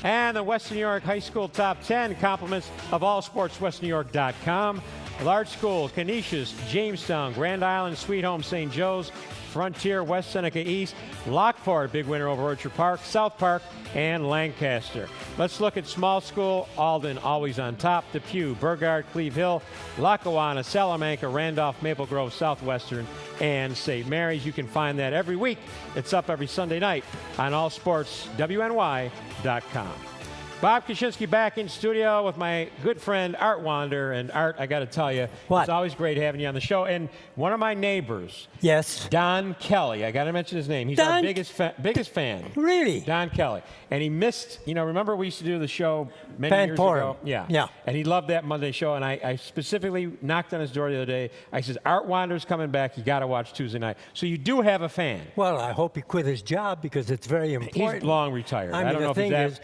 And the Western New York High School Top 10, compliments of allsportswesternnewyork.com. Large School, Canisius, Jamestown, Grand Island, Sweet Home, St. Joe's, Frontier, West Seneca East, Lockport, big winner over Orchard Park, South Park, and Lancaster. Let's look at small school. Alden always on top. Depew, Burgard, Cleve Hill, Lackawanna, Salamanca, Randolph, Maple Grove, Southwestern, and St. Mary's. You can find that every week. It's up every Sunday night on allsportswny.com. Bob Kaczynski back in studio with my good friend Art Wander. And Art, I got to tell you, it's always great having you on the show. And one of my neighbors, yes, Don Kelly, I got to mention his name. He's our biggest fan. Really? Don Kelly. And he missed, remember we used to do the show many years ago? Yeah. And he loved that Monday show. And I specifically knocked on his door the other day. I said, Art Wander's coming back. You got to watch Tuesday night. So you do have a fan. Well, I hope he quit his job because it's very important. He's long retired. I don't know if he's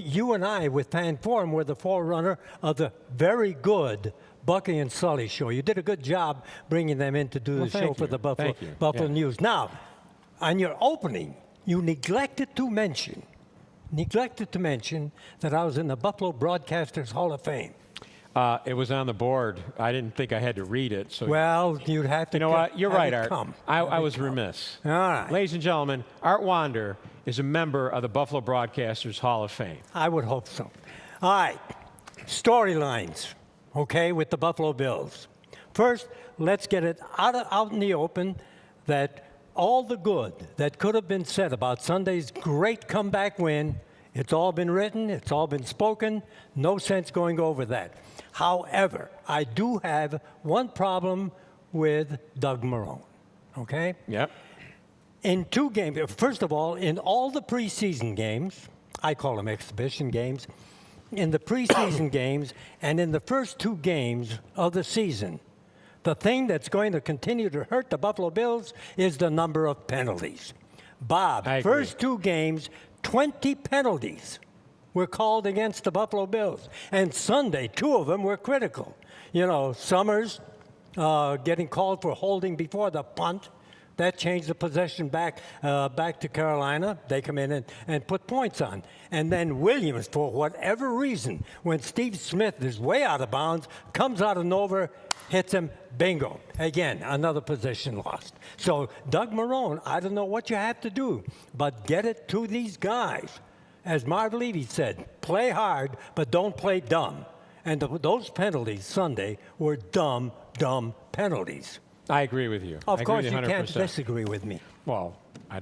you and I, with Fan Forum, were the forerunner of the very good Bucky and Sully show. You did a good job bringing them in to do the show for the Buffalo News. Now, on your opening, you neglected to mention that I was in the Buffalo Broadcasters Hall of Fame. It was on the board. I didn't think I had to read it. So well, you'd have to. You know what? You're right, Art. I was remiss. All right. Ladies and gentlemen, Art Wander is a member of the Buffalo Broadcasters Hall of Fame. I would hope so. All right. Storylines, okay, with the Buffalo Bills. First, let's get it out in the open that all the good that could have been said about Sunday's great comeback win, it's all been written, it's all been spoken, no sense going over that. However, I do have one problem with Doug Marrone, okay? Yep. In 2 games, first of all, in all the preseason games, I call them exhibition games, in the preseason games and in the first 2 games of the season, the thing that's going to continue to hurt the Buffalo Bills is the number of penalties. Bob, first 2 games, 20 penalties were called against the Buffalo Bills. And Sunday, 2 of them were critical. Summers getting called for holding before the punt. That changed the possession back to Carolina. They come in and put points on. And then Williams, for whatever reason, when Steve Smith is way out of bounds, comes out of nowhere, hits him, bingo. Again, another possession lost. So Doug Marrone, I don't know what you have to do, but get it to these guys. As Marv Levy said, play hard, but don't play dumb. And those penalties Sunday were dumb penalties. I agree with you. Of course, you can't disagree with me. Well,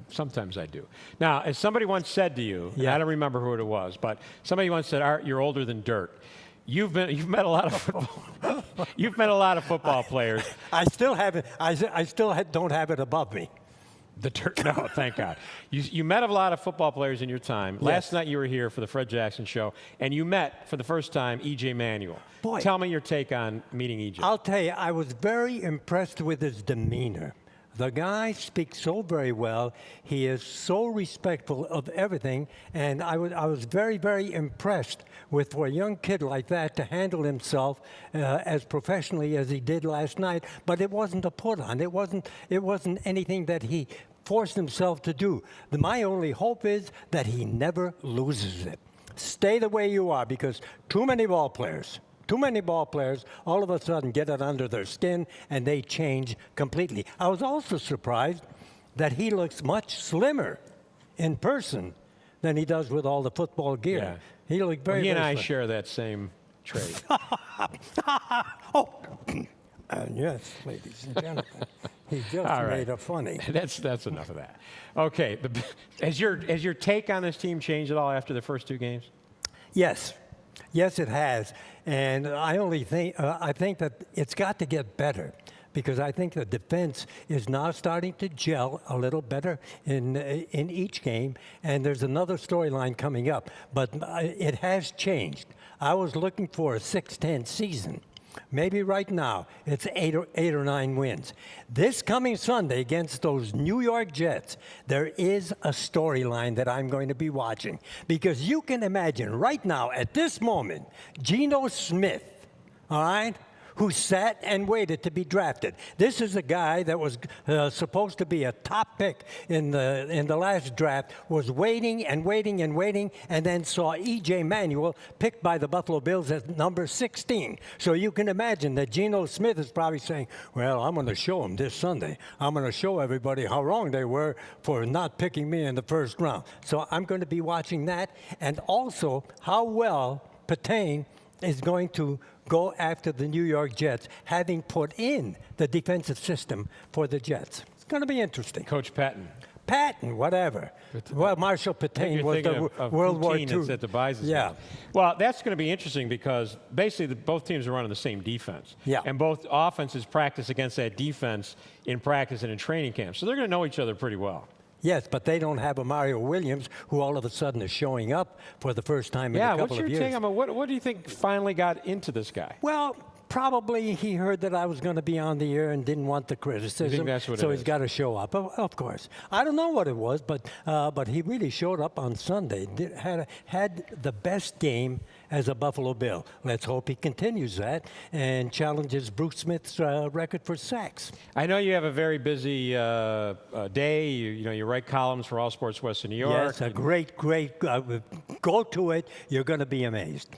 sometimes I do. Now, as somebody once said to you, and I don't remember who it was, but somebody once said, Art, you're older than dirt. You've met a lot of football. You've met a lot of football players. I still haven't. I still don't have it above me. The dirt? No, thank God. You met a lot of football players in your time. Yes. Last night you were here for the Fred Jackson Show, and you met for the first time E.J. Manuel. Boy, tell me your take on meeting E.J. I'll tell you, I was very impressed with his demeanor. The guy speaks so very well. He is so respectful of everything, and I was very, very impressed with for a young kid like that to handle himself as professionally as he did last night. But it wasn't a put on. It wasn't anything that he forced himself to do. My only hope is that he never loses it. Stay the way you are, because too many ball players all of a sudden get it under their skin and they change completely. I was also surprised that he looks much slimmer in person than he does with all the football gear. Yeah. He looked very, he and I slim. share that same trait. Yes, ladies and gentlemen. He just made it funny. That's enough of that. Okay, has your take on this team changed at all after the first 2 games? Yes. Yes, it has. And I think that it's got to get better, because I think the defense is now starting to gel a little better in each game. And there's another storyline coming up, but it has changed. I was looking for a 6-10 season. Maybe right now it's 8 or 9 wins. This coming Sunday against those New York Jets, there is a storyline that I'm going to be watching, because you can imagine right now at this moment, Geno Smith, all right, who sat and waited to be drafted. This is a guy that was supposed to be a top pick in the last draft, was waiting and waiting and waiting, and then saw E.J. Manuel picked by the Buffalo Bills at number 16. So you can imagine that Geno Smith is probably saying, well, I'm going to show him this Sunday. I'm going to show everybody how wrong they were for not picking me in the first round. So I'm going to be watching that, and also how well Patane is going to go after the New York Jets, having put in the defensive system for the Jets. It's going to be interesting. Coach Patton, whatever. Well, Marshall Patane was the World War II. At the Bises. Yeah. Well, that's going to be interesting because basically both teams are running the same defense. Yeah. And both offenses practice against that defense in practice and in training camp. So they're going to know each other pretty well. Yes, but they don't have a Mario Williams who all of a sudden is showing up for the first time in a couple of years. Yeah, what's your take on what do you think finally got into this guy? Well, probably he heard that I was going to be on the air and didn't want the criticism. You think that's what so it he's is? got to show up, of course. I don't know what it was, but he really showed up on Sunday. Had the best game as a Buffalo Bill. Let's hope he continues that and challenges Bruce Smith's record for sacks. I know you have a very busy day. You write columns for All Sports Western New York. Yes, a great, go to it. You're going to be amazed.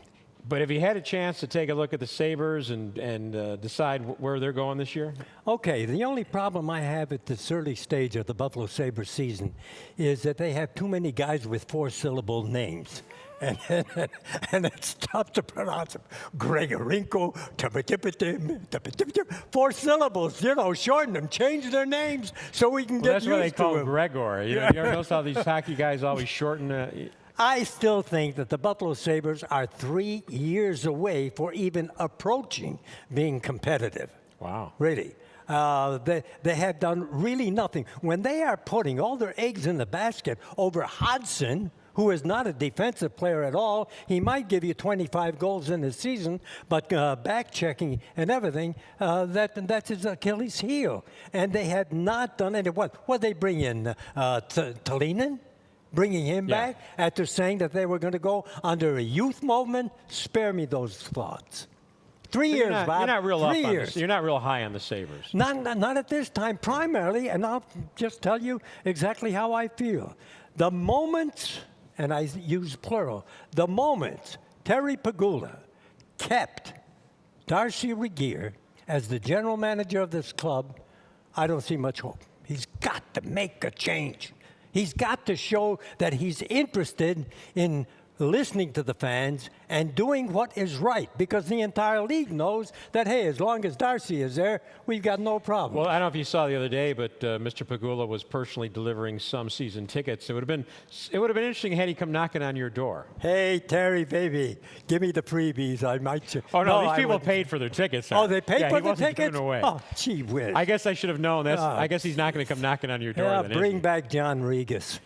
But have you had a chance to take a look at the Sabres and decide where they're going this year? Okay, the only problem I have at this early stage of the Buffalo Sabres season is that they have too many guys with four-syllable names. And it's tough to pronounce them. Gregorenko, 4 syllables, shorten them, change their names so we can get used to them. That's why they call him Gregor. You ever notice how these hockey guys always shorten? I still think that the Buffalo Sabres are 3 years away for even approaching being competitive. Wow. Really. They have done really nothing. When they are putting all their eggs in the basket over Hodgson, who is not a defensive player at all, he might give you 25 goals in the season, but back-checking and everything, that's his Achilles heel. And they have not done any. What they bring in? Tolinen? Bringing him back after saying that they were going to go under a youth movement? Spare me those thoughts. 3 years, Bob. You're not real 3 years. You're not real high on the Sabres. Not at this time, primarily, and I'll just tell you exactly how I feel. The moment, and I use plural, the moment Terry Pegula kept Darcy Regier as the general manager of this club, I don't see much hope. He's got to make a change. He's got to show that he's interested in listening to the fans and doing what is right, because the entire league knows that, hey, as long as Darcy is there, we've got no problem. Well, I don't know if you saw the other day, but Mr. Pegula was personally delivering some season tickets. It would have been interesting had he come knocking on your door. Hey, Terry, baby, give me the freebies. I might. Oh, no, these people paid for their tickets. Oh, they paid for the tickets? tickets? Away. Oh, gee whiz. I guess I should have known. I guess he's not going to come knocking on your door. Yeah, then, bring back John Regas.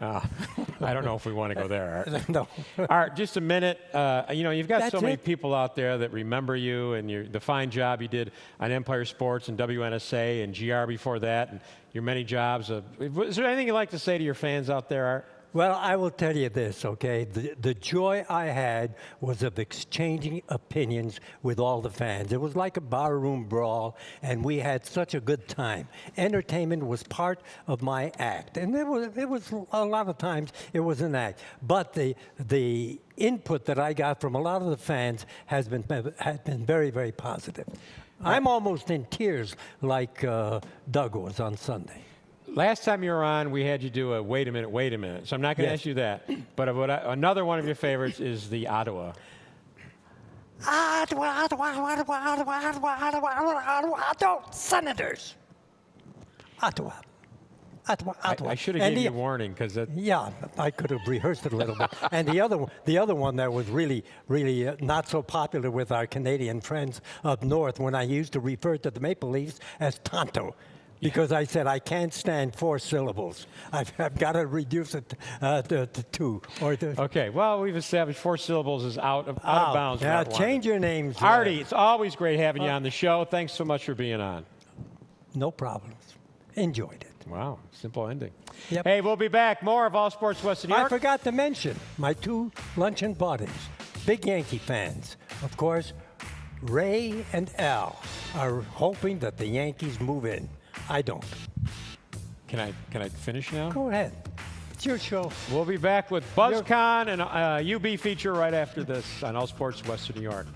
I don't know if we want to go there. Art. No. Art, just a minute. You've got That's so many it? people out there that remember you and the fine job you did on Empire Sports and WNSA and GR before that, and your many jobs. Is there anything you'd like to say to your fans out there, Art? Well, I will tell you this, okay? The joy I had was of exchanging opinions with all the fans. It was like a barroom brawl, and we had such a good time. Entertainment was part of my act, and it was a lot of times it was an act. But the input that I got from a lot of the fans has been very, very positive. I'm almost in tears like Doug was on Sunday. Last time you were on, we had you do a wait a minute. So I'm not going to ask you that. But another one of your favorites is the Ottawa. Ottawa, Senators. Ottawa. I should have given you a warning because yeah, I could have rehearsed it a little bit. And the other one that was really not so popular with our Canadian friends up north, when I used to refer to the Maple Leafs as Tonto. Because I said I can't stand 4 syllables. I've got to reduce it to 2. Okay, well, we've established 4 syllables is out of bounds. Yeah, change your names. Artie, it's always great having you on the show. Thanks so much for being on. No problems. Enjoyed it. Wow, simple ending. Yep. Hey, we'll be back. More of All Sports Western New York. I forgot to mention my 2 luncheon buddies, big Yankee fans. Of course, Ray and Al are hoping that the Yankees move in. I don't. Can I finish now? Go ahead. It's your show. We'll be back with BuzzCon and a UB feature right after this on All Sports Western New York.